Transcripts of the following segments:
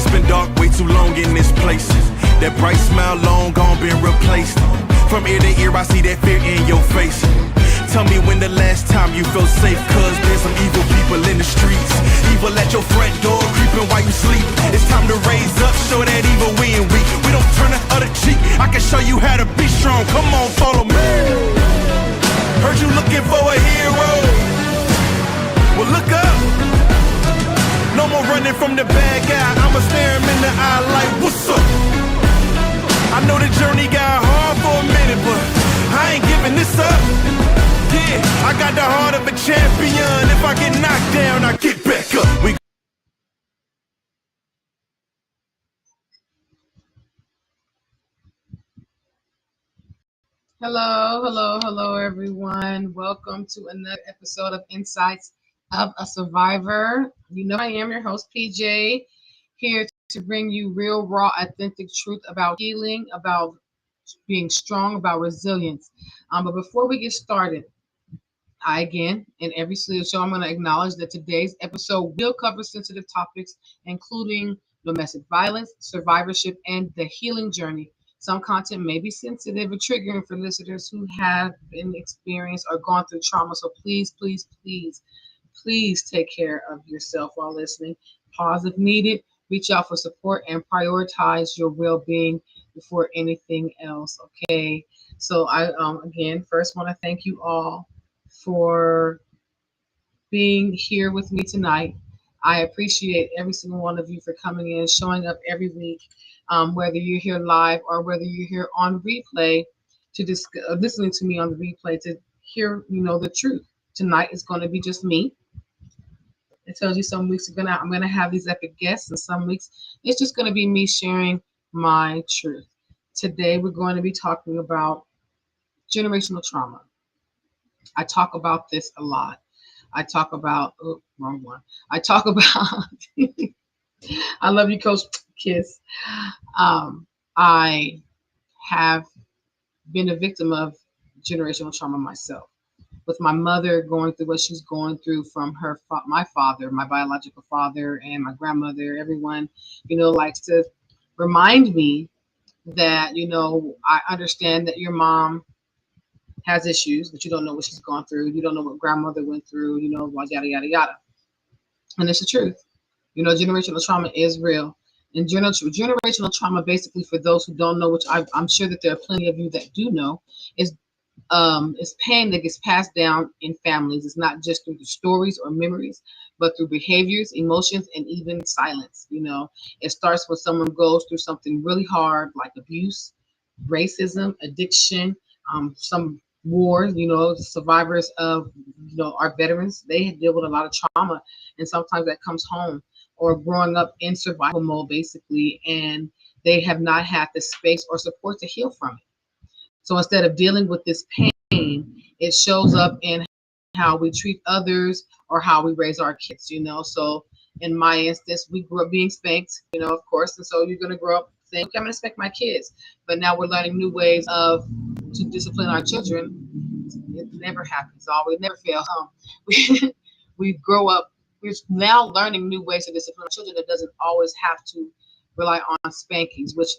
It's been dark way too long in this place. That bright smile long gone been replaced. From ear to ear I see that fear in your face. Tell me when the last time you felt safe, cause there's some evil people in the streets. Evil at your front door, creeping while you sleep. It's time to raise up, show that evil we ain't weak. We don't turn the other cheek, I can show you how to be strong. Come on, follow me. Heard you looking for a hero. Well, look up. No more running from the bad guy, I'ma stare him in the eye like, what's up? I know the journey got hard for a minute, but I ain't giving this up. Yeah, I got the heart of a champion. If I get knocked down, I get back up. Hello, everyone. Welcome to another episode of Insights of a Survivor. You know I am your host, PJ, here to bring you real, raw, authentic truth about healing, about being strong, about resilience. But before we get started, in every single show, I'm going to acknowledge that today's episode will cover sensitive topics, including domestic violence, survivorship, and the healing journey. Some content may be sensitive or triggering for listeners who have been experienced or gone through trauma. So please take care of yourself while listening. Pause if needed. Reach out for support and prioritize your well-being before anything else. Okay. So I again first want to thank you all for being here with me tonight. I appreciate every single one of you for coming in, showing up every week, whether you're here live or whether you're here on replay to listening to me on the replay to hear, the truth. Tonight is going to be just me. It tells you some weeks I'm gonna have these epic guests, and some weeks it's just gonna be me sharing my truth. Today we're going to be talking about generational trauma. I talk about this a lot. I talk about, wrong one. I talk about, I love you, Coach Kiss. I have been a victim of generational trauma myself, with my mother going through what she's going through from my father, my biological father, and my grandmother. Everyone, likes to remind me that, I understand that your mom has issues, but you don't know what she's gone through. You don't know what grandmother went through, yada, yada, yada. And it's the truth. Generational trauma is real. And generational trauma, basically, for those who don't know, which I'm sure that there are plenty of you that do know, is pain that gets passed down in families. It's not just through the stories or memories, but through behaviors, emotions, and even silence. It starts when someone goes through something really hard, like abuse, racism, addiction, some wars. Survivors of, our veterans, they deal with a lot of trauma, and sometimes that comes home, or growing up in survival mode, basically, and they have not had the space or support to heal from it. So instead of dealing with this pain, it shows up in how we treat others or how we raise our kids, So in my instance, we grew up being spanked, of course. And so you're going to grow up saying, okay, I'm going to spank my kids. But now we're learning new ways to discipline our children. It never happens. Always never fail. We grow up. We're now learning new ways to discipline our children that doesn't always have to rely on spankings, which,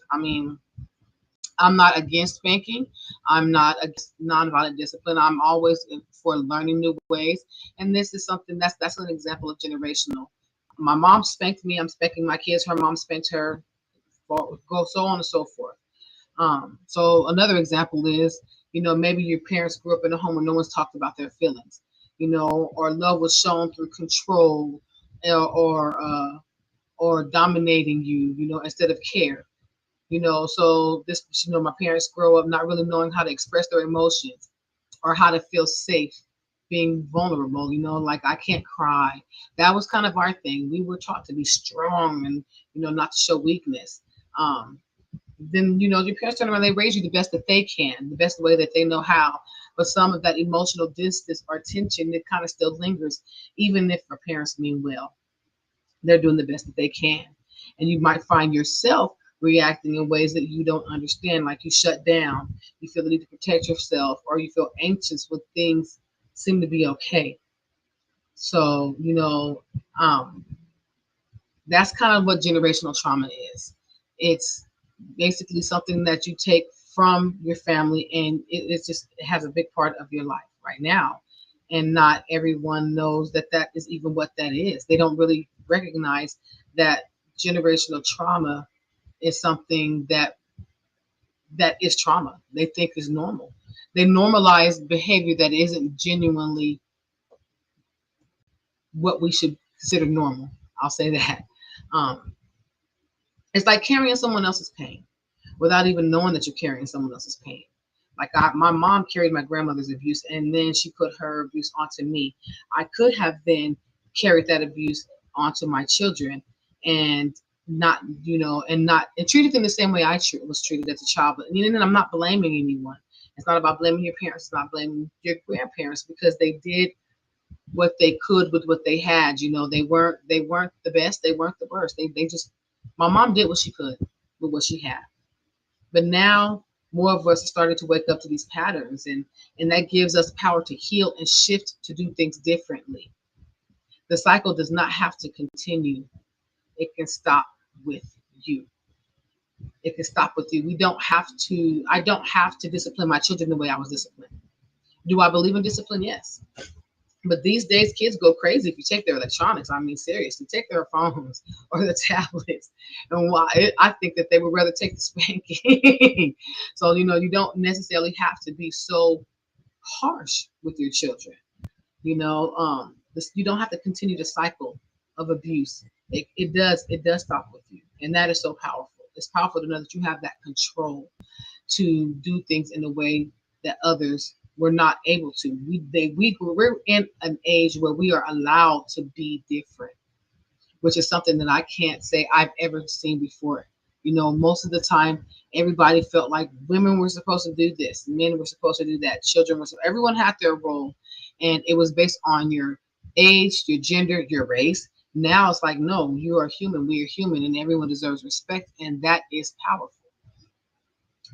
I'm not against spanking. I'm not against nonviolent discipline. I'm always for learning new ways. And this is something that's an example of generational. My mom spanked me. I'm spanking my kids. Her mom spanked her. Go so on and so forth. So another example is, maybe your parents grew up in a home where no one's talked about their feelings, or love was shown through control or dominating you, instead of care. So this, my parents grow up not really knowing how to express their emotions or how to feel safe being vulnerable, like I can't cry. That was kind of our thing. We were taught to be strong and, not to show weakness. Then, your parents turn around, they raise you the best that they can, the best way that they know how. But some of that emotional distance or tension, it kind of still lingers, even if our parents mean well. They're doing the best that they can. And you might find yourself reacting in ways that you don't understand, like you shut down, you feel the need to protect yourself, or you feel anxious when things seem to be okay. So, That's kind of what generational trauma is. It's basically something that you take from your family, and it has a big part of your life right now. And not everyone knows that that is even what that is. They don't really recognize that generational trauma is something that is trauma. They think is normal. They normalize behavior that isn't genuinely what we should consider normal. I'll say that. Um, it's like carrying someone else's pain without even knowing that you're carrying someone else's pain. Like my mom carried my grandmother's abuse, and then she put her abuse onto me. I could have then carried that abuse onto my children, and not, and not and treated them the same way was treated as a child. But I'm not blaming anyone. It's not about blaming your parents. It's not blaming your grandparents, because they did what they could with what they had. They weren't the best. They weren't the worst. They just my mom did what she could with what she had. But now more of us are starting to wake up to these patterns, and that gives us power to heal and shift to do things differently. The cycle does not have to continue. It can stop with you. It can stop with you. We don't have to I don't have to discipline my children the way I was disciplined. Do I believe in discipline? Yes. But these days, kids go crazy if you take their electronics. I mean, seriously, take their phones or their tablets. And why? I think that they would rather take the spanking. So, you don't necessarily have to be so harsh with your children. You don't have to continue the cycle of abuse. It does stop with you, and that is so powerful. It's powerful to know that you have that control to do things in a way that others were not able to. We're in an age where we are allowed to be different, which is something that I can't say I've ever seen before. Most of the time, everybody felt like women were supposed to do this, men were supposed to do that, everyone had their role, and it was based on your age, your gender, your race. Now it's like, no, you are human, we are human, and everyone deserves respect, and that is powerful.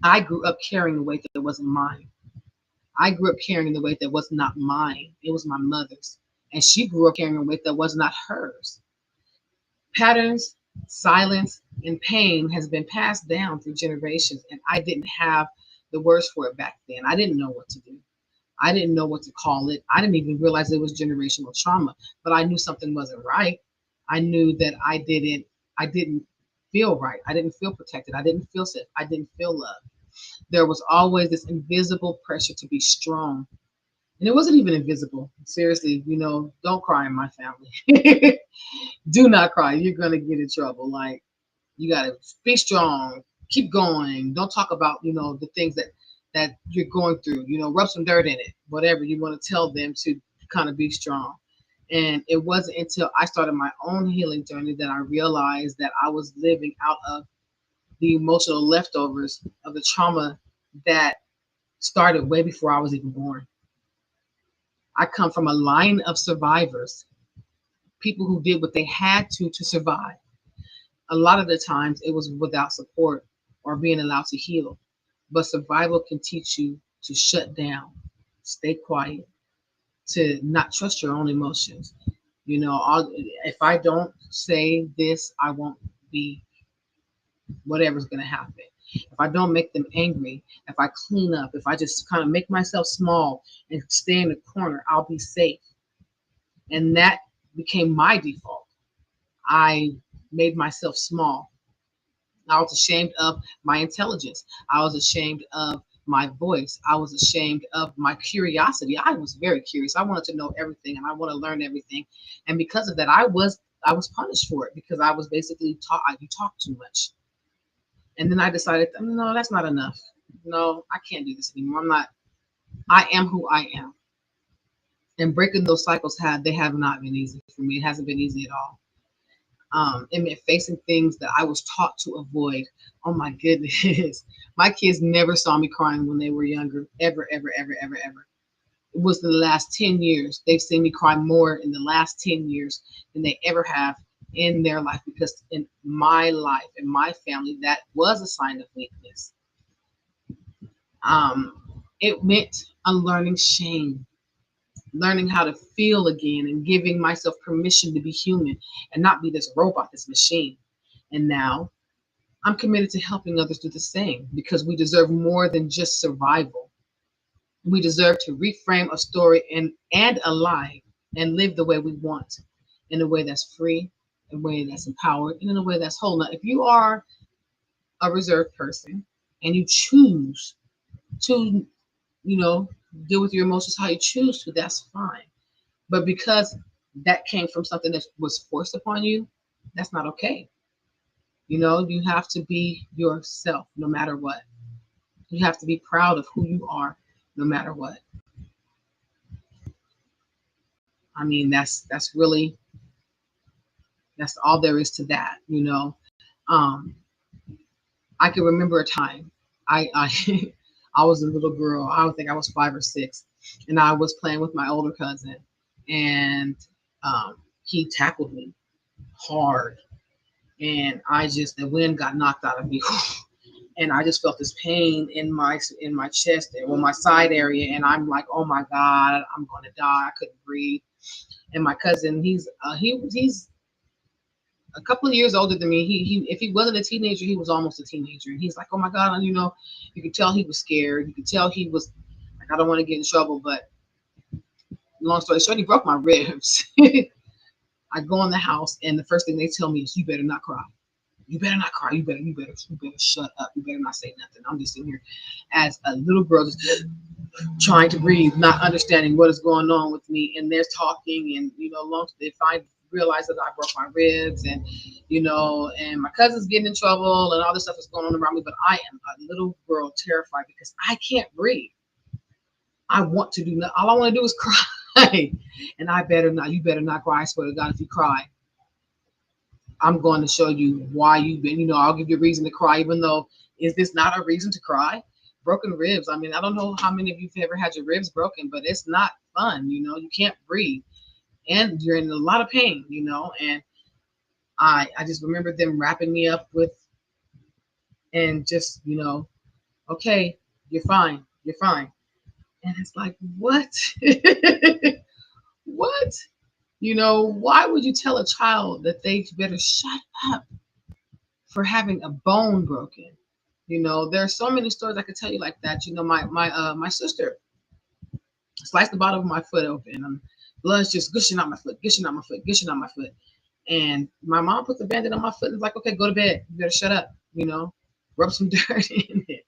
I grew up carrying the weight that wasn't mine. I grew up carrying the weight that was not mine. It was my mother's. And she grew up carrying a weight that was not hers. Patterns, silence, and pain has been passed down through generations, and I didn't have the words for it back then. I didn't know what to do. I didn't know what to call it. I didn't even realize it was generational trauma, but I knew something wasn't right. I knew that I didn't feel right. I didn't feel protected. I didn't feel safe. I didn't feel love. There was always this invisible pressure to be strong. And it wasn't even invisible. Seriously, don't cry in my family. Do not cry. You're going to get in trouble. Like, you got to be strong. Keep going. Don't talk about, the things that you're going through. Rub some dirt in it. Whatever you want to tell them to kind of be strong. And it wasn't until I started my own healing journey that I realized that I was living out of the emotional leftovers of the trauma that started way before I was even born. I come from a line of survivors, people who did what they had to survive. A lot of the times it was without support or being allowed to heal. But survival can teach you to shut down, stay quiet, to not trust your own emotions. If I don't say this, I won't be whatever's going to happen. If I don't make them angry, if I clean up, if I just kind of make myself small and stay in the corner, I'll be safe. And that became my default. I made myself small. I was ashamed of my intelligence. I was ashamed of my voice. I was ashamed of my curiosity. I was very curious. I wanted to know everything, and I want to learn everything. And because of that, I was punished for it, because I was basically taught, you talk too much. And then I decided, no, that's not enough. No, I can't do this anymore. I am who I am. And breaking those cycles have not been easy for me. It hasn't been easy at all. It meant facing things that I was taught to avoid. Oh my goodness. My kids never saw me crying when they were younger. Ever, ever, ever, ever, ever. It was the last 10 years. They've seen me cry more in the last 10 years than they ever have in their life, because in my life, in my family, that was a sign of weakness. It meant unlearning shame. learning how to feel again and giving myself permission to be human and not be this robot, this machine. And now I'm committed to helping others do the same because we deserve more than just survival. We deserve to reframe a story and a life and live the way we want, in a way that's free, in a way that's empowered, and in a way that's whole. Now, if you are a reserved person and you choose to, you know, deal with your emotions how you choose to, that's fine. But because that came from something that was forced upon you, that's not okay. You have to be yourself no matter what. You have to be proud of who you are no matter what. I mean, that's really that's all there is to that. Um, I can remember a time I I was a little girl. I don't think I was 5 or 6, and I was playing with my older cousin, and he tackled me hard, and the wind got knocked out of me, and I just felt this pain in my chest, well, my side area, and I'm like, oh my God, I'm gonna die. I couldn't breathe. And my cousin, he's a couple of years older than me. He if he wasn't a teenager, he was almost a teenager. And he's like, oh my God, you could tell he was scared. You could tell he was like, I don't want to get in trouble. But long story short, he broke my ribs. I go in the house, and the first thing they tell me is, you better not cry. You better not cry. You better shut up. You better not say nothing. I'm just sitting here as a little girl, just trying to breathe, not understanding what is going on with me. And they're talking, and long if I realize that I broke my ribs, and my cousin's getting in trouble, and all this stuff is going on around me. But I am a little girl terrified because I can't breathe. I want to do nothing. All I want to do is cry. And I better not. You better not cry. I swear to God, if you cry, I'm going to show you why you've been. I'll give you a reason to cry, even though is this not a reason to cry? Broken ribs. I mean, I don't know how many of you've ever had your ribs broken, but it's not fun. You can't breathe, and you're in a lot of pain. And I just remember them wrapping me up with, and just okay, you're fine, you're fine. And it's like, what? What? Why would you tell a child that they better shut up for having a bone broken? There are so many stories I could tell you like that. My sister sliced the bottom of my foot open, and blood's just gushing out my foot, gushing out my foot, gushing out my foot. And my mom put the bandage on my foot and was like, okay, go to bed. You better shut up, rub some dirt in it.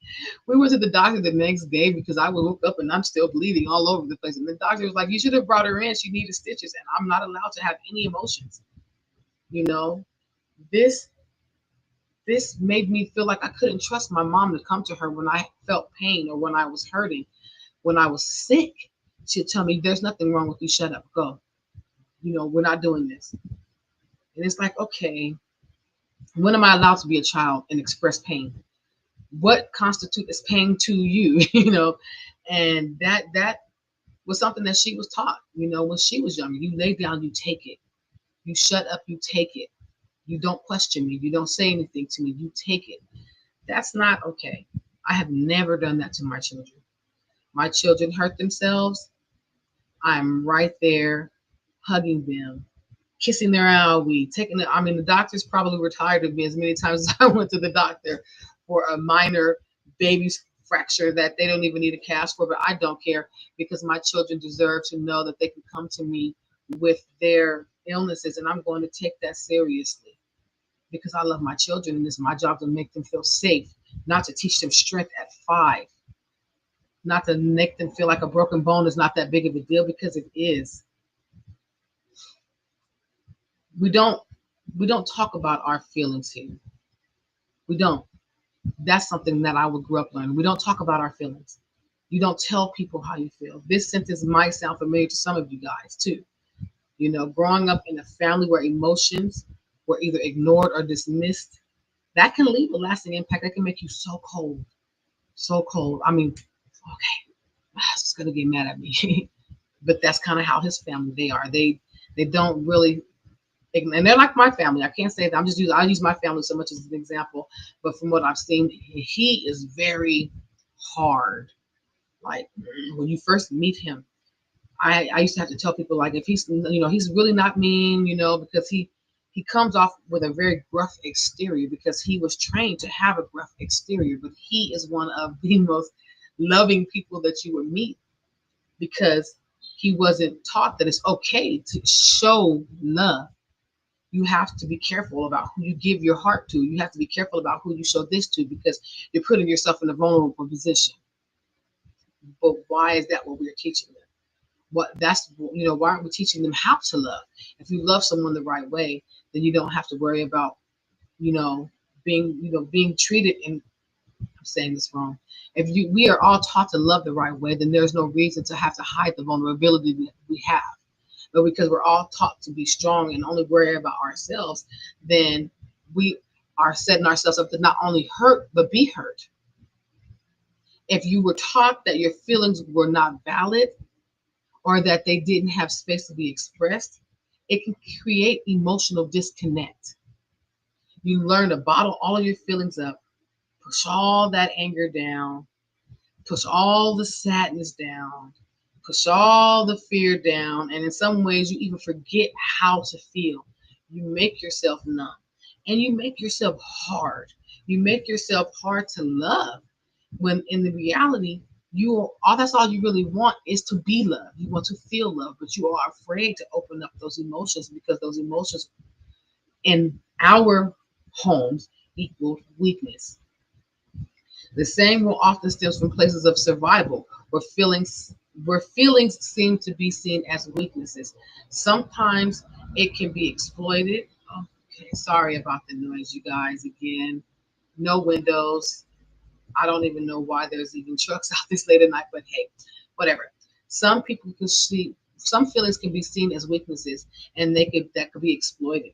We went to the doctor the next day because I woke up and I'm still bleeding all over the place. And the doctor was like, you should have brought her in. She needed stitches. And I'm not allowed to have any emotions. This this made me feel like I couldn't trust my mom to come to her when I felt pain or when I was hurting, when I was sick. She'd tell me, there's nothing wrong with you. Shut up, go. We're not doing this. And it's like, okay, when am I allowed to be a child and express pain? What constitutes pain to you? And that was something that she was taught, when she was younger. You lay down, you take it. You shut up, you take it. You don't question me. You don't say anything to me. You take it. That's not okay. I have never done that to my children. My children hurt themselves. I'm right there hugging them, kissing their eye, taking it. I mean, the doctors probably were tired of me as many times as I went to the doctor for a minor baby fracture that they don't even need a cast for, but I don't care because my children deserve to know that they can come to me with their illnesses, and I'm going to take that seriously because I love my children, and it's my job to make them feel safe, not to teach them strength at 5, not to make them feel like a broken bone is not that big of a deal, because it is. We don't talk about our feelings here. We don't. That's something that I grew up learning. We don't talk about our feelings. You don't tell people how you feel. This sentence might sound familiar to some of you guys too. Growing up in a family where emotions were either ignored or dismissed, that can leave a lasting impact. That can make you so cold, so cold. I mean, okay, my husband's gonna get mad at me, but that's kind of how his family they are. They don't really, and they're like my family. I can't say that. I use my family so much as an example, but from what I've seen, he is very hard. Like when you first meet him, I used to have to tell people, like, if he's, he's really not mean, because he comes off with a very gruff exterior because he was trained to have a gruff exterior, but he is one of the most loving people that you would meet because he wasn't taught that it's okay to show love. You have to be careful about who you give your heart to. You have to be careful about who you show this to because you're putting yourself in a vulnerable position. But why is that what we're teaching them? Why aren't we teaching them how to love? If you love someone the right way, then you don't have to worry about, you know, being treated in, I'm saying this wrong. If we are all taught to love the right way, then there's no reason to have to hide the vulnerability that we have. But because we're all taught to be strong and only worry about ourselves, then we are setting ourselves up to not only hurt but be hurt. If you were taught that your feelings were not valid or that they didn't have space to be expressed, it can create emotional disconnect. You learn to bottle all of your feelings up, push all that anger down, push all the sadness down, push all the fear down, and in some ways you even forget how to feel. You make yourself numb and you make yourself hard. You make yourself hard to love when in the reality that's all you really want is to be loved. You want to feel love, but you are afraid to open up those emotions because those emotions in our homes equal weakness. The same will often stems from places of survival where feelings seem to be seen as weaknesses. Sometimes it can be exploited. Okay, sorry about the noise, you guys. Again, no windows. I don't even know why there's even trucks out this late at night, but hey, whatever. Some feelings can be seen as weaknesses, and that could be exploited.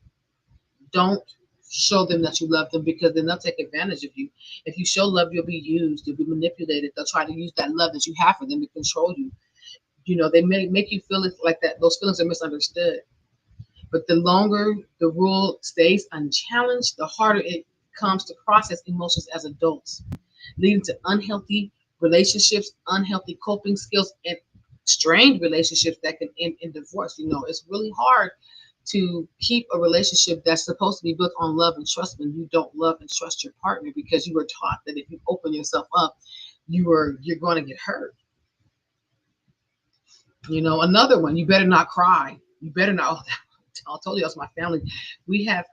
Don't show them that you love them because then they'll take advantage of you. If you show love, you'll be used, you'll be manipulated. They'll try to use that love that you have for them to control you. They may make you feel it like that. Those feelings are misunderstood. But the longer the rule stays unchallenged, the harder it comes to process emotions as adults, leading to unhealthy relationships, unhealthy coping skills, and strained relationships that can end in divorce. It's really hard to keep a relationship that's supposed to be built on love and trust when you don't love and trust your partner because you were taught that if you open yourself up, you're going to get hurt. Another one, you better not cry. You better not. I told you that's my family.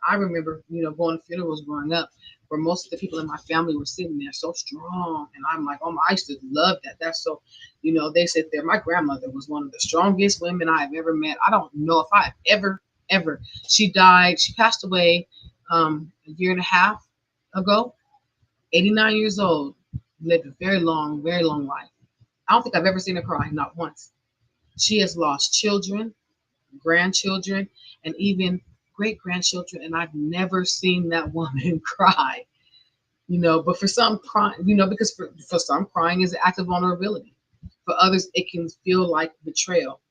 I remember, going to funerals growing up where most of the people in my family were sitting there so strong. And I'm like, oh, I used to love that. That's so, they sit there. My grandmother was one of the strongest women I've ever met. I don't know if I've ever. She passed away a year and a half ago, 89 years old, lived a very long life. I don't think I've ever seen her cry, not once. She has lost children, grandchildren, and even great grandchildren, and I've never seen that woman cry. But for some crying, because for some crying is an act of vulnerability. For others, it can feel like betrayal,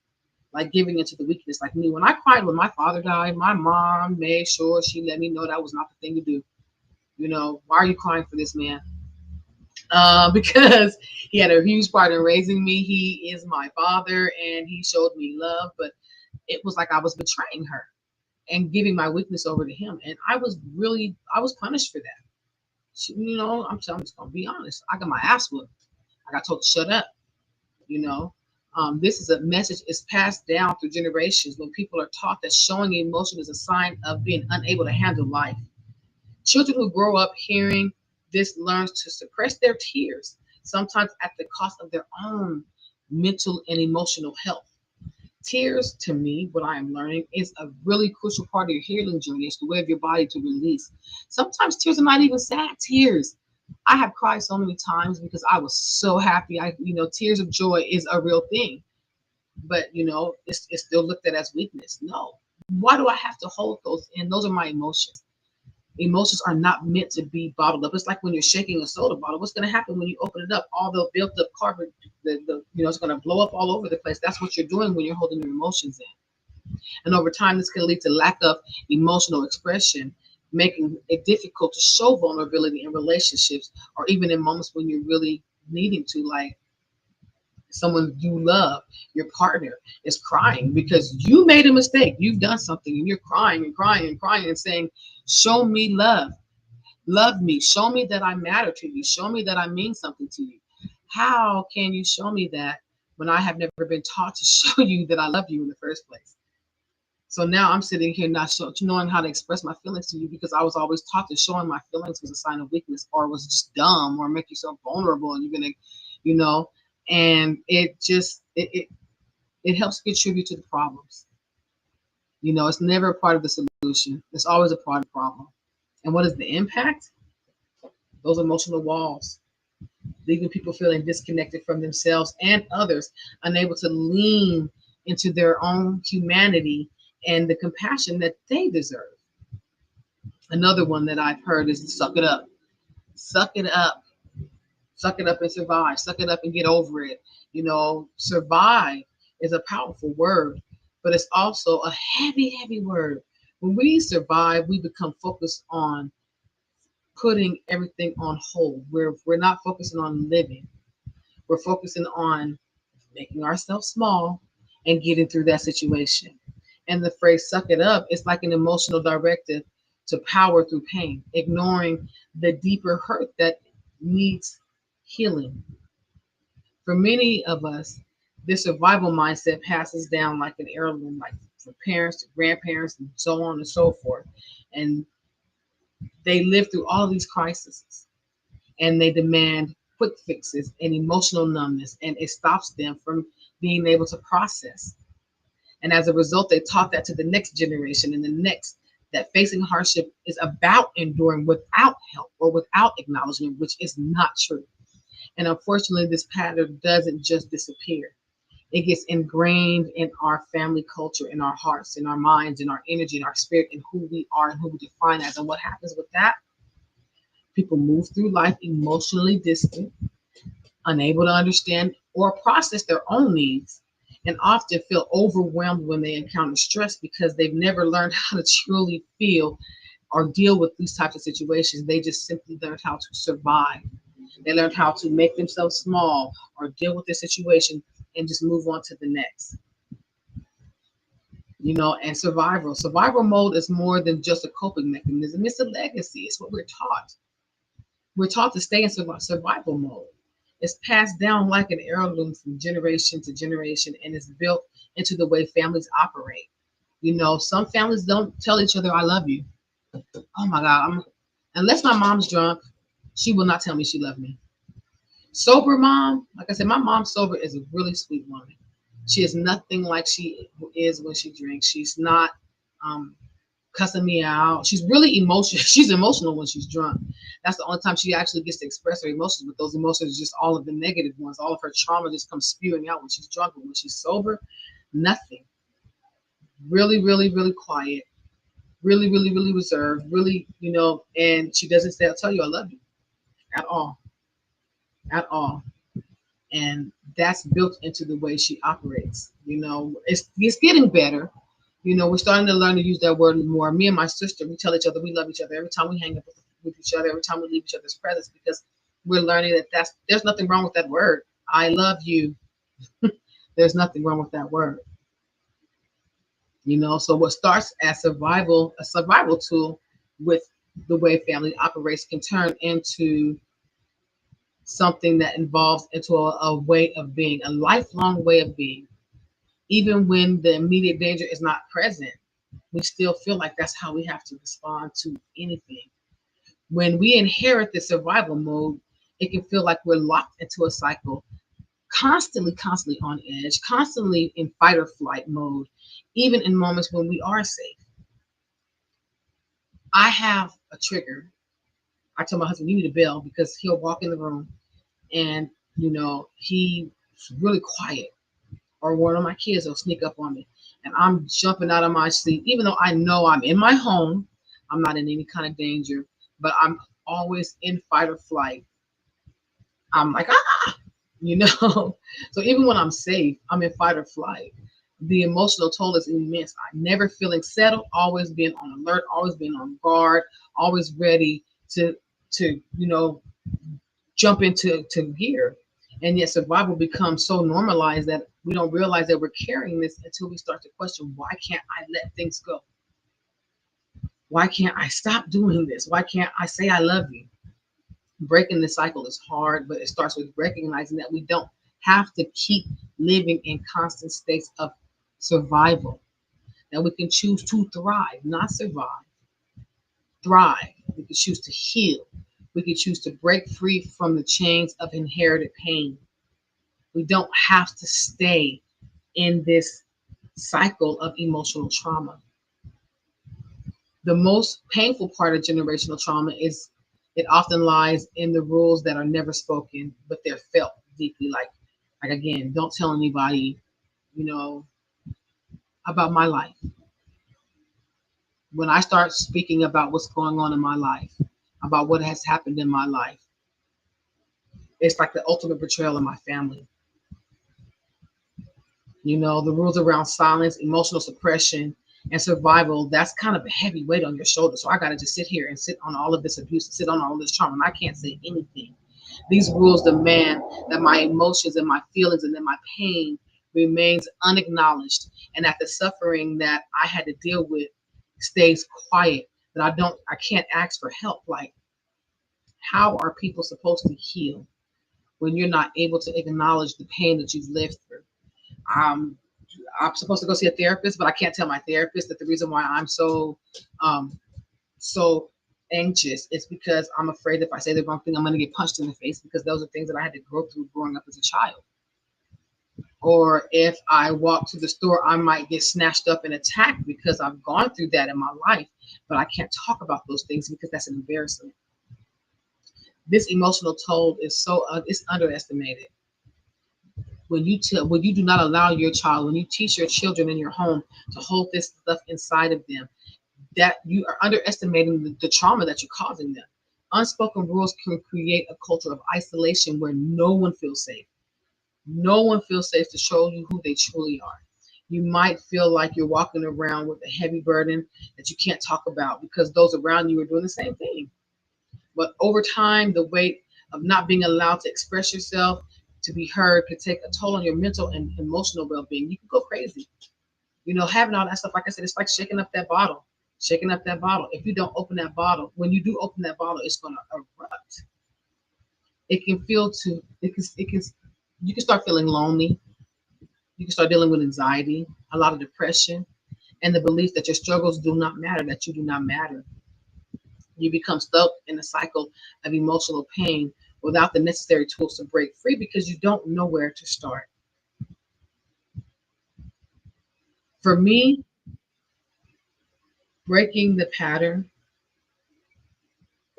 like giving into the weakness. Like me, when I cried when my father died, my mom made sure she let me know that was not the thing to do. Why are you crying for this man? Because he had a huge part in raising me. He is my father, and he showed me love, but it was like I was betraying her and giving my weakness over to him. And I was punished for that. I'm just gonna be honest. I got my ass whooped. I got told to shut up. You know, this is a message is passed down through generations when people are taught that showing emotion is a sign of being unable to handle life. Children who grow up hearing this learn to suppress their tears, sometimes at the cost of their own mental and emotional health. Tears, to me, what I am learning, is a really crucial part of your healing journey. It's the way of your body to release. Sometimes tears are not even sad tears. I have cried so many times because I was so happy. Tears of joy is a real thing, but it's still looked at as weakness. No. Why do I have to hold those in? Those are my emotions. Emotions are not meant to be bottled up. It's like when you're shaking a soda bottle. What's going to happen when you open it up? All the built up carbon, it's going to blow up all over the place. That's what you're doing when you're holding your emotions in. And over time, this can lead to lack of emotional expression, making it difficult to show vulnerability in relationships or even in moments when you're really needing to. Like, Someone you love, your partner, is crying because you made a mistake. You've done something and you're crying and crying and crying and saying, show me love. Love me. Show me that I matter to you. Show me that I mean something to you. How can you show me that when I have never been taught to show you that I love you in the first place? So now I'm sitting here not knowing how to express my feelings to you because I was always taught that showing my feelings was a sign of weakness or was just dumb or make yourself vulnerable and you're gonna, you know, and it helps contribute to the problems. It's never a part of the solution. It's always a part of the problem. And what is the impact? Those emotional walls, leaving people feeling disconnected from themselves and others, unable to lean into their own humanity and the compassion that they deserve. Another one that I've heard is suck it up. Suck it up. Suck it up and survive. Suck it up and get over it. Survive is a powerful word, but it's also a heavy, heavy word. When we survive, we become focused on putting everything on hold. We're not focusing on living. We're focusing on making ourselves small and getting through that situation. And the phrase suck it up is like an emotional directive to power through pain, ignoring the deeper hurt that needs healing. For many of us, this survival mindset passes down like an heirloom, like from parents to grandparents and so on and so forth. And they live through all these crises and they demand quick fixes and emotional numbness, and it stops them from being able to process. And as a result, they taught that to the next generation and the next, that facing hardship is about enduring without help or without acknowledgement, which is not true. And unfortunately, this pattern doesn't just disappear. It gets ingrained in our family culture, in our hearts, in our minds, in our energy, in our spirit, in who we are and who we define as. And what happens with that? People move through life emotionally distant, unable to understand or process their own needs, and often feel overwhelmed when they encounter stress because they've never learned how to truly feel or deal with these types of situations. They just simply learned how to survive. They learned how to make themselves small or deal with the situation and just move on to the next. And survival mode is more than just a coping mechanism. It's a legacy. It's what we're taught. We're taught to stay in survival mode. It's passed down like an heirloom from generation to generation and is built into the way families operate. Some families don't tell each other, I love you. Oh my God. Unless my mom's drunk, she will not tell me she loved me. Sober mom, like I said, my mom sober is a really sweet woman. She is nothing like she is when she drinks. She's not um, cussing me out. She's really emotional. She's emotional when she's drunk. That's the only time she actually gets to express her emotions. But those emotions are just all of the negative ones. All of her trauma just comes spewing out when she's drunk. But when she's sober, nothing. Really, really, really quiet. Really, really, really reserved. Really, and she doesn't say, I'll tell you I love you at all. At all. And that's built into the way she operates. It's getting better. We're starting to learn to use that word more. Me and my sister, we tell each other we love each other every time we hang up with each other, every time we leave each other's presence, because we're learning that there's nothing wrong with that word. I love you. There's nothing wrong with that word. So what starts as a survival tool with the way family operates can turn into something that involves into a way of being, a lifelong way of being. Even when the immediate danger is not present, we still feel like that's how we have to respond to anything. When we inherit the survival mode, it can feel like we're locked into a cycle, constantly on edge, constantly in fight or flight mode, even in moments when we are safe. I have a trigger. I tell my husband, you need a bell, because he'll walk in the room and, he's really quiet, or one of my kids will sneak up on me and I'm jumping out of my seat, even though I know I'm in my home, I'm not in any kind of danger, but I'm always in fight or flight. I'm like, so even when I'm safe, I'm in fight or flight. The emotional toll is immense. I never feeling settled, always being on alert, always being on guard, always ready to jump into gear. And yet survival becomes so normalized that we don't realize that we're carrying this until we start to question, why can't I let things go? Why can't I stop doing this? Why can't I say I love you? Breaking the cycle is hard, but it starts with recognizing that we don't have to keep living in constant states of survival, that we can choose to thrive, not survive, thrive. We can choose to heal. We can choose to break free from the chains of inherited pain. We don't have to stay in this cycle of emotional trauma. The most painful part of generational trauma is it often lies in the rules that are never spoken, but they're felt deeply. Like again, don't tell anybody, you know, about my life. When I start speaking about what's going on in my life, about what has happened in my life, it's like the ultimate betrayal of my family. The rules around silence, emotional suppression, and survival, that's kind of a heavy weight on your shoulders. So I got to just sit here and sit on all of this abuse, sit on all this trauma, and I can't say anything. These rules demand that my emotions and my feelings and then my pain remains unacknowledged, and that the suffering that I had to deal with stays quiet, that I can't ask for help. Like, how are people supposed to heal when you're not able to acknowledge the pain that you've lived through? Um, I'm supposed to go see a therapist, but I can't tell my therapist that the reason why I'm um, so anxious is because I'm afraid if I say the wrong thing, I'm going to get punched in the face, because those are things that I had to go through growing up as a child. Or if I walk to the store, I might get snatched up and attacked because I've gone through that in my life, but I can't talk about those things because that's an embarrassment. This emotional toll is it's underestimated. When you do not allow your child, when you teach your children in your home to hold this stuff inside of them, that you are underestimating the trauma that you're causing them. Unspoken rules can create a culture of isolation where no one feels safe. No one feels safe to show you who they truly are. You might feel like you're walking around with a heavy burden that you can't talk about because those around you are doing the same thing. But over time, the weight of not being allowed to express yourself, to be heard, could take a toll on your mental and emotional well being. You could go crazy. Having all that stuff, like I said, it's like shaking up that bottle. Shaking up that bottle. If you don't open that bottle, when you do open that bottle, it's going to erupt. It can, you can start feeling lonely. You can start dealing with anxiety, a lot of depression, and the belief that your struggles do not matter, that you do not matter. You become stuck in a cycle of emotional pain without the necessary tools to break free because you don't know where to start. For me, breaking the pattern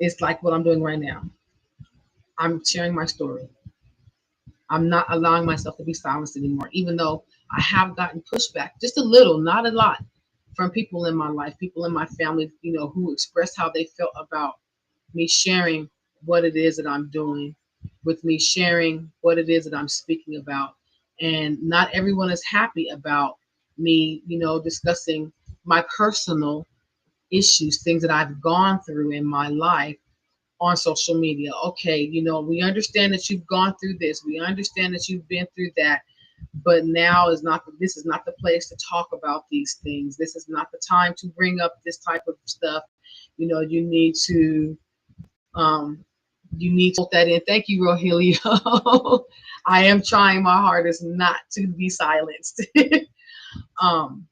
is like what I'm doing right now. I'm sharing my story. I'm not allowing myself to be silenced anymore, even though I have gotten pushback, just a little, not a lot, from people in my life, people in my family, who expressed how they felt about me sharing what it is that I'm doing, with me sharing what it is that I'm speaking about. And not everyone is happy about me, discussing my personal issues, things that I've gone through in my life on social media. Okay, we understand that you've gone through this. We understand that you've been through that. But now is not this is not the place to talk about these things. This is not the time to bring up this type of stuff. You need to um hold that in. Thank you, Rogelio. I am trying my hardest not to be silenced. um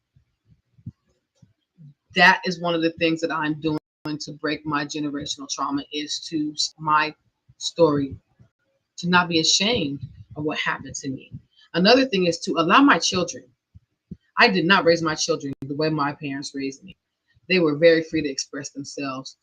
that is one of the things that I'm doing to break my generational trauma, is to my story, to not be ashamed of what happened to me. Another thing is to allow my children. I did not raise my children the way my parents raised me. They were very free to express themselves,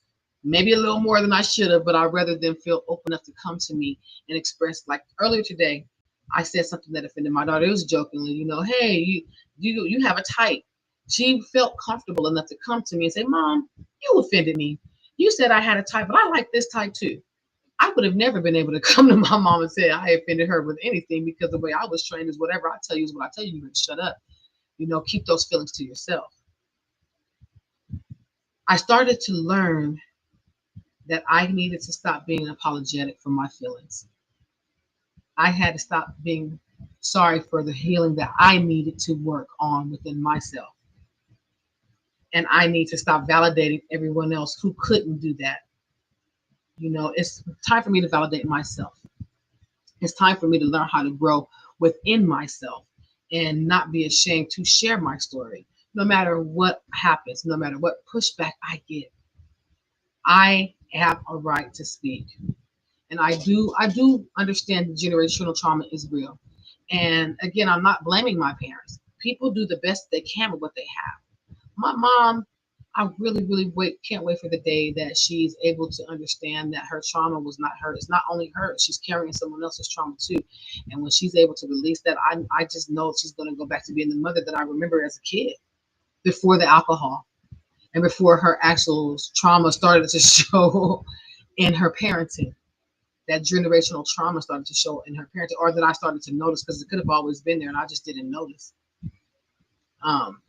maybe a little more than I should have, but I'd rather them feel open enough to come to me and express. Like earlier today, I said something that offended my daughter. It was jokingly, hey, you have a type. She felt comfortable enough to come to me and say, Mom, you offended me. You said I had a type, but I like this type too. I would have never been able to come to my mom and say I offended her with anything, because the way I was trained is whatever I tell you is what I tell you. You better shut up. Keep those feelings to yourself. I started to learn that I needed to stop being apologetic for my feelings. I had to stop being sorry for the healing that I needed to work on within myself. And I need to stop validating everyone else who couldn't do that. It's time for me to validate myself. It's time for me to learn how to grow within myself and not be ashamed to share my story. No matter what happens, no matter what pushback I get, I have a right to speak. And I do understand the generational trauma is real. And again, I'm not blaming my parents. People do the best they can with what they have. My mom, I really, really can't wait for the day that she's able to understand that her trauma was not her. It's not only her, she's carrying someone else's trauma too. And when she's able to release that, I just know she's going to go back to being the mother that I remember as a kid before the alcohol and before her actual trauma started to show in her parenting. That generational trauma started to show in her parenting, or that I started to notice because it could have always been there and I just didn't notice. Um,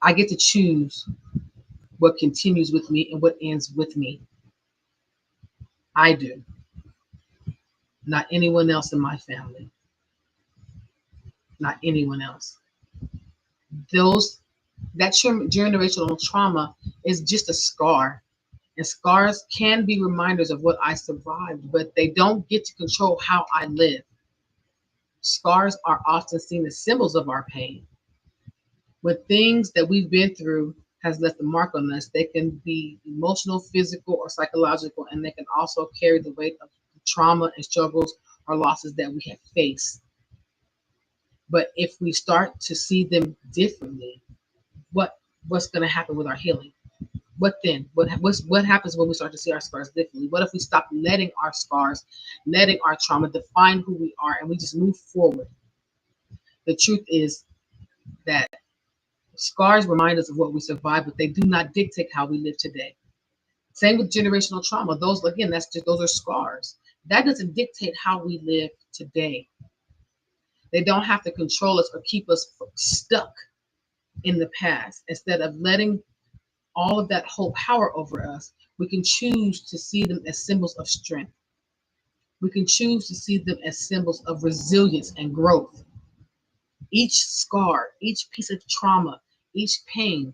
I get to choose what continues with me and what ends with me. I do, not anyone else in my family, not anyone else. Those Generational trauma is just a scar, and scars can be reminders of what I survived, but they don't get to control how I live. Scars are often seen as symbols of our pain. When things that we've been through has left a mark on us, they can be emotional, physical, or psychological, and they can also carry the weight of trauma and struggles or losses that we have faced. But if we start to see them differently, what's going to happen with our healing? What then? What happens when we start to see our scars differently? What if we stop letting our scars, letting our trauma define who we are, and we just move forward? The truth is that scars remind us of what we survived, but they do not dictate how we live today. Same with generational trauma. Those, again, those are scars. That doesn't dictate how we live today. They don't have to control us or keep us stuck in the past. Instead of letting all of that whole power over us, we can choose to see them as symbols of strength. We can choose to see them as symbols of resilience and growth. Each scar, each piece of trauma, each pain,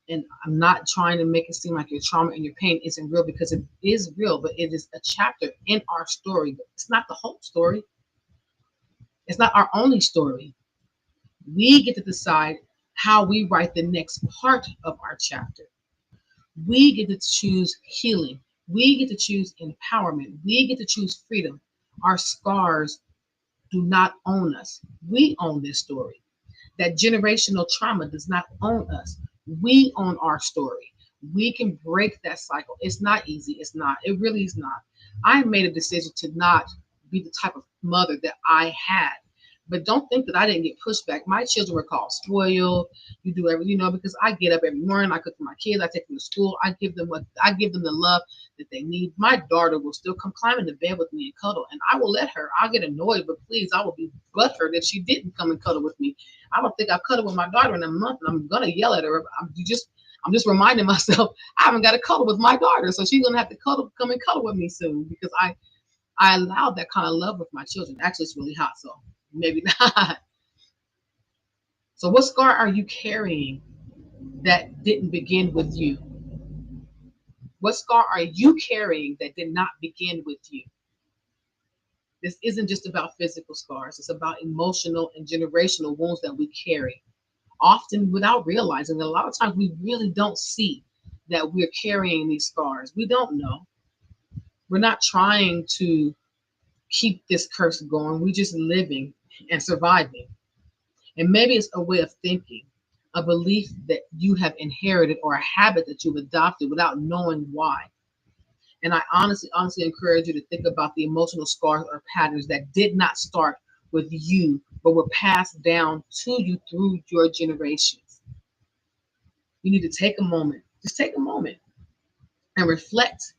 and I'm not trying to make it seem like your trauma and your pain isn't real, because it is real, but it is a chapter in our story. It's not the whole story. It's not our only story. We get to decide how we write the next part of our chapter. We get to choose healing. We get to choose empowerment. We get to choose freedom. Our scars do not own us. We own this story. That generational trauma does not own us. We own our story. We can break that cycle. It's not easy. It's not. It really is not. I made a decision to not be the type of mother that I had. But don't think that I didn't get pushback. My children were called spoiled. You do everything, because I get up every morning, I cook for my kids, I take them to school, I give them the love that they need. My daughter will still come climb into bed with me and cuddle, and I will let her. I'll get annoyed, but please, I will be butthurt that she didn't come and cuddle with me. I don't think I've cuddled with my daughter in a month, and I'm gonna yell at her. I'm just reminding myself I haven't got to cuddle with my daughter, so she's gonna have to come and cuddle with me soon, because I allowed that kind of love with my children. Actually, it's really hot, so maybe not. So what scar are you carrying that didn't begin with you? What scar are you carrying that did not begin with you? This isn't just about physical scars. It's about emotional and generational wounds that we carry, often without realizing. A lot of times we really don't see that we're carrying these scars. We don't know. We're not trying to keep this curse going. We're just living and surviving. And maybe it's a way of thinking, a belief that you have inherited, or a habit that you've adopted without knowing why. And I honestly encourage you to think about the emotional scars or patterns that did not start with you, but were passed down to you through your generations. You need to take a moment, just take a moment and reflect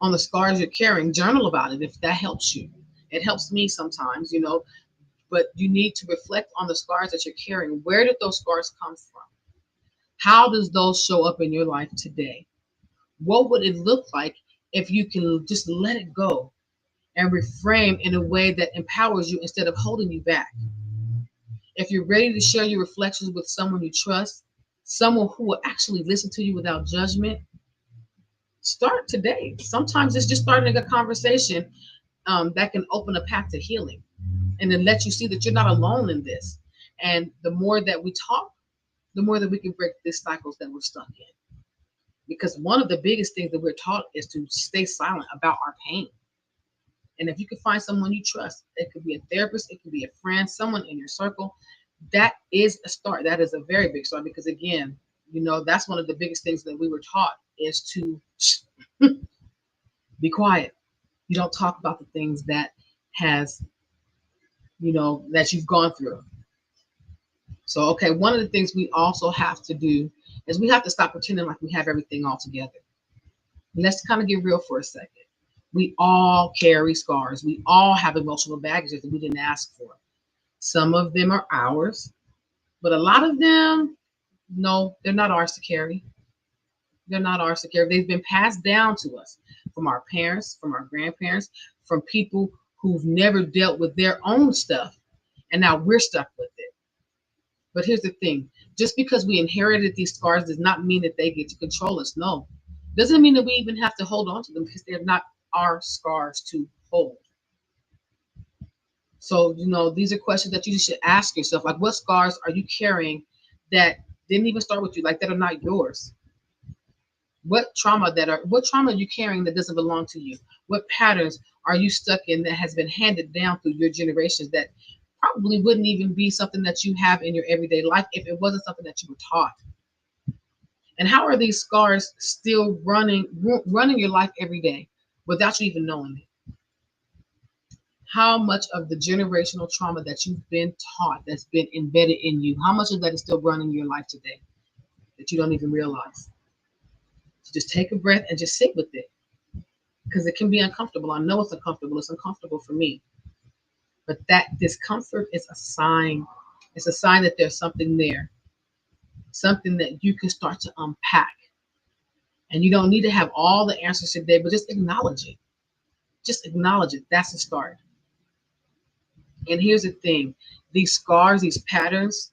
on the scars you're carrying. Journal about it if that helps you. It helps me sometimes, but you need to reflect on the scars that you're carrying. Where did those scars come from? How does those show up in your life today? What would it look like if you can just let it go and reframe in a way that empowers you instead of holding you back. If you're ready to share your reflections with someone you trust, someone who will actually listen to you without judgment, start today. Sometimes it's just starting a conversation that can open a path to healing and then let you see that you're not alone in this. And the more that we talk, the more that we can break these cycles that we're stuck in. Because one of the biggest things that we're taught is to stay silent about our pain. And if you can find someone you trust, it could be a therapist, it could be a friend, someone in your circle, that is a start. That is a very big start because, again, that's one of the biggest things that we were taught is to be quiet. You don't talk about the things that has, that you've gone through. So, okay, one of the things we also have to do is we have to stop pretending like we have everything all together. Let's kind of get real for a second. We all carry scars. We all have emotional baggages that we didn't ask for. Some of them are ours, but a lot of them, no, they're not ours to carry. They're not ours to carry. They've been passed down to us from our parents, from our grandparents, from people who've never dealt with their own stuff. And now we're stuck with it. But here's the thing. Just because we inherited these scars does not mean that they get to control us. No. Doesn't mean that we even have to hold on to them because they're not our scars to hold. So, these are questions that you should ask yourself. Like, what scars are you carrying that didn't even start with you, like that are not yours? What trauma are you carrying that doesn't belong to you? What patterns are you stuck in that has been handed down through your generations that probably wouldn't even be something that you have in your everyday life if it wasn't something that you were taught? And how are these scars still running your life every day without you even knowing it? How much of the generational trauma that you've been taught, that's been embedded in you, how much of that is still running your life today that you don't even realize? So just take a breath and just sit with it, because it can be uncomfortable. I know it's uncomfortable. It's uncomfortable for me. But that discomfort is a sign. It's a sign that there's something there, something that you can start to unpack. And you don't need to have all the answers today, but just acknowledge it. Just acknowledge it. That's the start. And here's the thing. These scars, these patterns,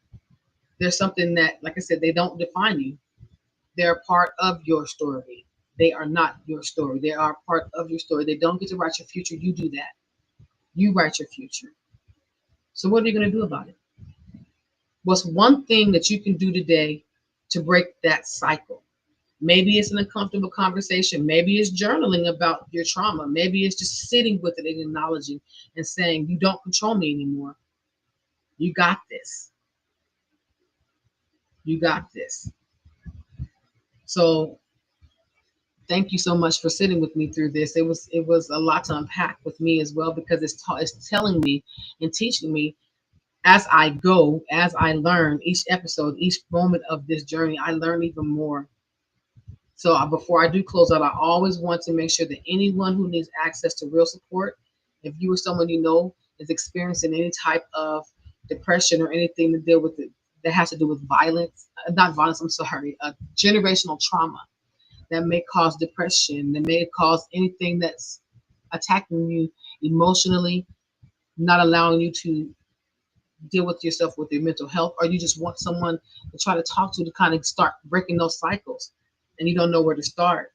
there's something that, like I said, they don't define you. They're part of your story. They are not your story. They are part of your story. They don't get to write your future. You do that. You write your future. So what are you going to do about it? What's one thing that you can do today to break that cycle? Maybe it's an uncomfortable conversation. Maybe it's journaling about your trauma. Maybe it's just sitting with it and acknowledging and saying, you don't control me anymore. You got this. You got this. So thank you so much for sitting with me through this. It was a lot to unpack with me as well, because it's telling me and teaching me as I go, as I learn each episode, each moment of this journey, I learn even more. So before I do close out, I always want to make sure that anyone who needs access to real support, if you or someone is experiencing any type of depression or anything to deal with it that has to do with violence, not violence, I'm sorry, generational trauma that may cause depression, that may cause anything that's attacking you emotionally, not allowing you to deal with yourself with your mental health, or you just want someone to try to talk to kind of start breaking those cycles and you don't know where to start.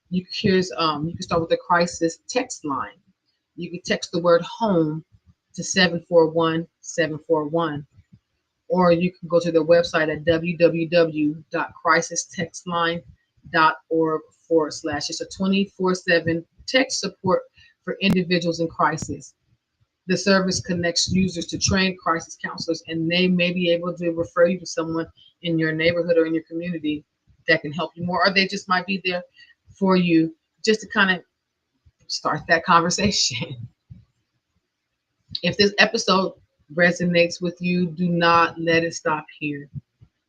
You can start with the crisis text line. You can text the word home to 741-741, or you can go to their website at www.crisistextline.org/. It's a 24/7 text support for individuals in crisis. The service connects users to trained crisis counselors, and they may be able to refer you to someone in your neighborhood or in your community that can help you more, or they just might be there for you just to kind of start that conversation. If this episode resonates with you, do not let it stop here.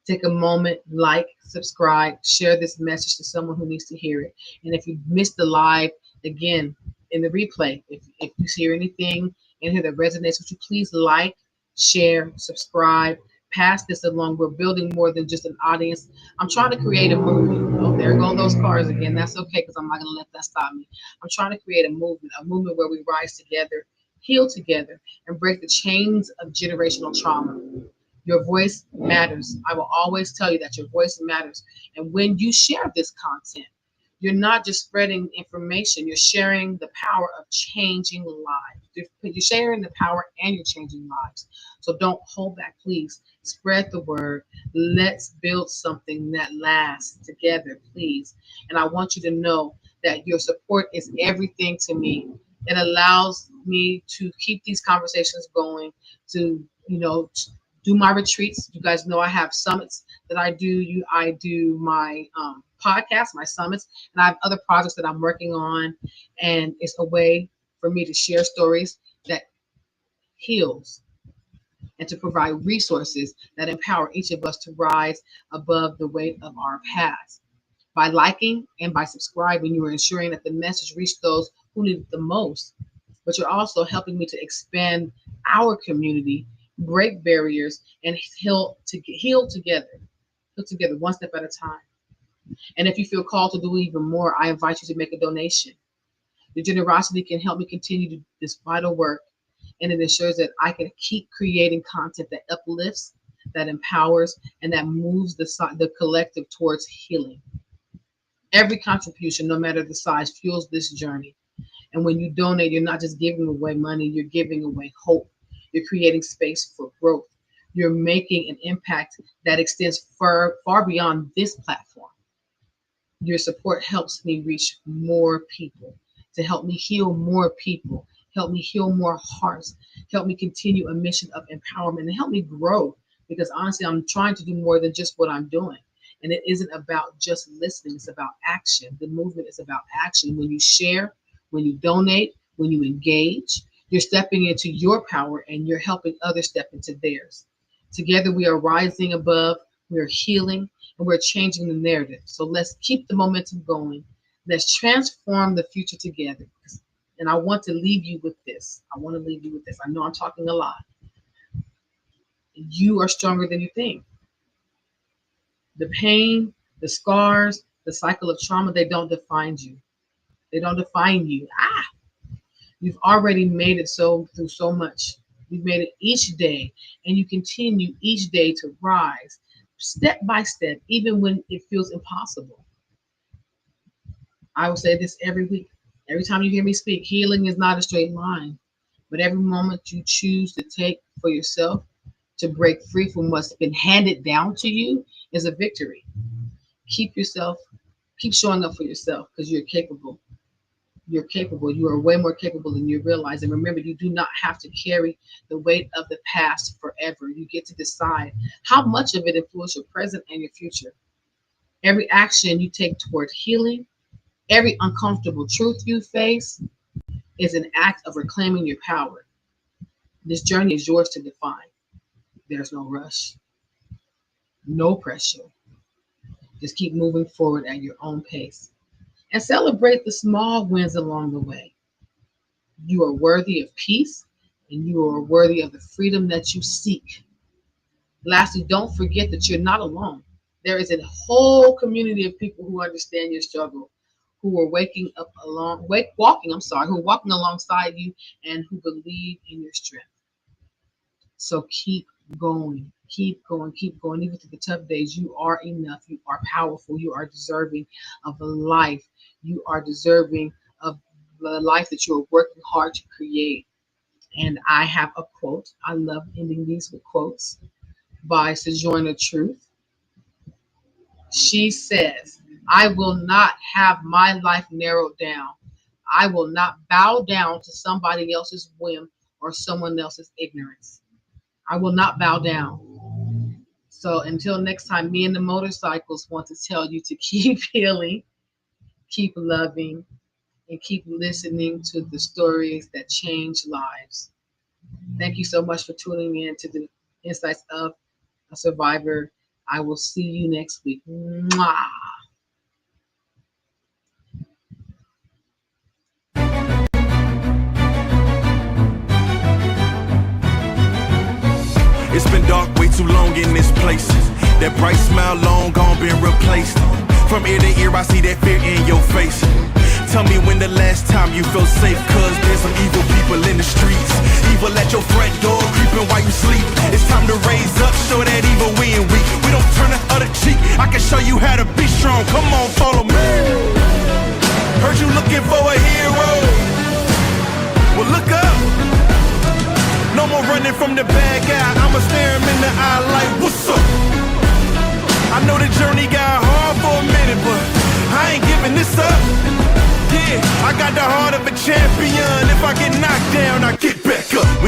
Take a moment, like, subscribe, share this message to someone who needs to hear it. And if you missed the live, again, in the replay, if you hear anything in here that resonates with you, please like, share, subscribe, pass this along. We're building more than just an audience. I'm trying to create a movement. Oh, there go those cars again. That's okay because I'm not going to let that stop me. I'm trying to create a movement where we rise together, heal together, and break the chains of generational trauma. Your voice matters. I will always tell you that your voice matters. And when you share this content, you're not just spreading information, you're sharing the power of changing lives. You're sharing the power and you're changing lives. So don't hold back, please. Spread the word. Let's build something that lasts together, please. And I want you to know that your support is everything to me. It allows me to keep these conversations going, to, do my retreats. You guys know I have summits that I do. I do my podcast, my summits, and I have other projects that I'm working on. And it's a way for me to share stories that heals and to provide resources that empower each of us to rise above the weight of our past. By liking and by subscribing, you are ensuring that the message reaches those who need it the most. But you're also helping me to expand our community, break barriers, and heal together. Heal together one step at a time. And if you feel called to do even more, I invite you to make a donation. Your generosity can help me continue this vital work, and it ensures that I can keep creating content that uplifts, that empowers, and that moves the collective towards healing. Every contribution, no matter the size, fuels this journey. And when you donate, you're not just giving away money, you're giving away hope. You're creating space for growth. You're making an impact that extends far beyond this platform. Your support helps me reach more people, to help me heal more people, help me heal more hearts, help me continue a mission of empowerment, and help me grow. Because honestly, I'm trying to do more than just what I'm doing. And it isn't about just listening, it's about action. The movement is about action. When you share, when you donate, when you engage, you're stepping into your power and you're helping others step into theirs. Together, we are rising above, we're healing, and we're changing the narrative. So let's keep the momentum going. Let's transform the future together. And I want to leave you with this. I know I'm talking a lot. You are stronger than you think. The pain, the scars, the cycle of trauma, they don't define you. They don't define you. You've already made it through so much. You've made it each day, and you continue each day to rise step by step, even when it feels impossible. I will say this every week. Every time you hear me speak, healing is not a straight line, but every moment you choose to take for yourself to break free from what's been handed down to you is a victory. Keep showing up for yourself because you're capable. You're capable. You are way more capable than you realize. And remember, you do not have to carry the weight of the past forever. You get to decide how much of it influences your present and your future. Every action you take toward healing, every uncomfortable truth you face is an act of reclaiming your power. This journey is yours to define. There's no rush, no pressure. Just keep moving forward at your own pace and celebrate the small wins along the way. You are worthy of peace and you are worthy of the freedom that you seek. Lastly, don't forget that you're not alone. There is a whole community of people who understand your struggle, who are walking alongside you and who believe in your strength. So keep going, keep going, keep going. Even through the tough days, you are enough. You are powerful. You are deserving of a life. You are deserving of the life that you are working hard to create. And I have a quote. I love ending these with quotes by Sojourner Truth. She says, I will not have my life narrowed down. I will not bow down to somebody else's whim or someone else's ignorance. I will not bow down. So until next time, me and the motorcycles want to tell you to keep healing, keep loving, and keep listening to the stories that change lives. Thank you so much for tuning in to the Insights of a Survivor. I will see you next week. Mwah. It's been dark way too long in this place. That bright smile long gone been replaced. From ear to ear I see that fear in your face. Tell me when the last time you felt safe, cause there's some evil people in the streets. Evil at your front door, creeping while you sleep. It's time to raise up, show that evil we ain't weak. We don't turn the other cheek, I can show you how to be strong. Come on, follow me. Heard you looking for a hero. Well, look up. No more running from the bad guy, I'ma stare him in the eye like, what's up? I know the journey got hard for a minute, but I ain't giving this up. Yeah, I got the heart of a champion. If I get knocked down, I get back up.